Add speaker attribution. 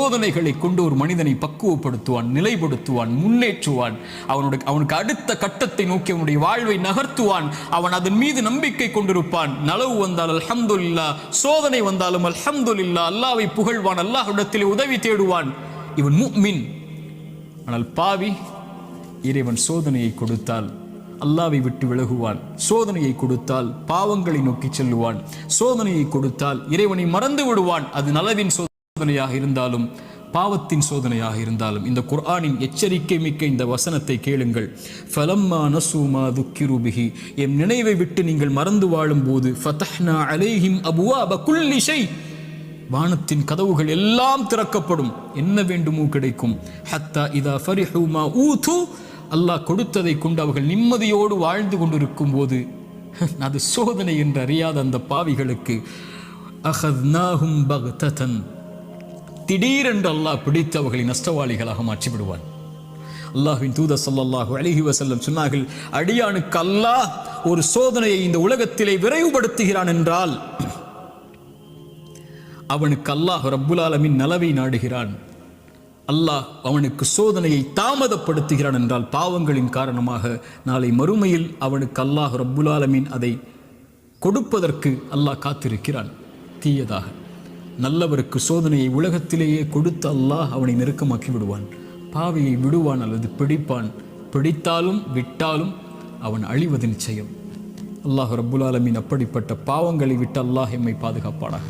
Speaker 1: சோதனைகளை கொண்டு ஒரு மனிதனை பக்குவப்படுத்துவான், நிலைப்படுத்துவான், முன்னேற்றுவான். அவனுக்கு அடுத்த கட்டத்தை நோக்கி அவனுடைய வாழ்வை நகர்த்துவான். அவன் அதன் மீது நம்பிக்கை கொண்டிருப்பான். நலவு வந்தால் அல்ஹம்துலில்லாஹ், சோதனை வந்தாலும் அல்ஹம்துலில்லாஹ், அல்லாஹ்வை புகழ்வான், அல்லாஹ்விடத்தில் உதவி தேடுவான். இவன் முஃமின். ஆனால் பாவி, இறைவன் சோதனையை கொடுத்தால் அல்லாஹ்வை விட்டு விலகுவான், சோதனையை கொடுத்தால் பாவங்களை நோக்கி செல்லுவான், சோதனையை கொடுத்தால் இறைவனை மறந்து விடுவான். அது நலவின் சோதனையாக இருந்தாலும் பாவத்தின் சோதனையாக இருந்தாலும். இந்த குர்ஆனின் எச்சரிக்கை மிக்க இந்த வசனத்தை கேளுங்கள். ஃபலம்மா நஸூ மா துக்கிரு பிஹி, எம் நினைவை விட்டு நீங்கள் மறந்து வாழும் போது ஃபதஹ்னா அலைஹிம் அபுவாப குல்லி ஷை, வானத்தின் கதவுகள் எல்லாம் திறக்கப்படும், என்ன வேண்டுமோ கிடைக்கும். ஹத்தா இதா ஃபரிஹு மா ஊது, அல்லாஹ் கொடுத்ததை கொண்டு அவர்கள் நிம்மதியோடு வாழ்ந்து கொண்டிருக்கும் போது, அது சோதனை என்று அறியாத அந்த பாவிகளுக்கு அஹத்னாஹும் பக்ததன், திடீரென்று அல்லாஹ் பிடித்து அவர்களை நஷ்டவாளிகளாக மாற்றிவிடுவான். அல்லாஹ்வின் தூதர் ஸல்லல்லாஹு அலைஹி வஸல்லம் சொன்னார்கள், அடியானுக்கு அல்லாஹ் ஒரு சோதனையை இந்த உலகத்திலே விரைவுபடுத்துகிறான் என்றால் அவனுக்கு அல்லாஹ் ரப்புல் ஆலமீன் நலவை நாடுகிறான். அல்லாஹ் அவனுக்கு சோதனையை தாமதப்படுத்துகிறான் என்றால் பாவங்களின் காரணமாக நாளை மறுமையில் அவனுக்கு அல்லாஹ் ரப்புல் ஆலமீன் அதை கொடுப்பதற்கு அல்லாஹ் காத்திருக்கிறான். தீயதாக நல்லவருக்கு சோதனையை உலகத்திலேயே கொடுத்து அல்லாஹ் அவனை நெருக்கமாக்கி விடுவான். பாவியை விடுவான் அல்லது பிடிப்பான். பிடித்தாலும் விட்டாலும் அவன் அழிவது நிச்சயம். அல்லாஹ் ரப்புல் ஆலமீன் அப்படிப்பட்ட பாவங்களை விட்டு அல்லாஹ் எம்மை பாதுகாப்பானாக.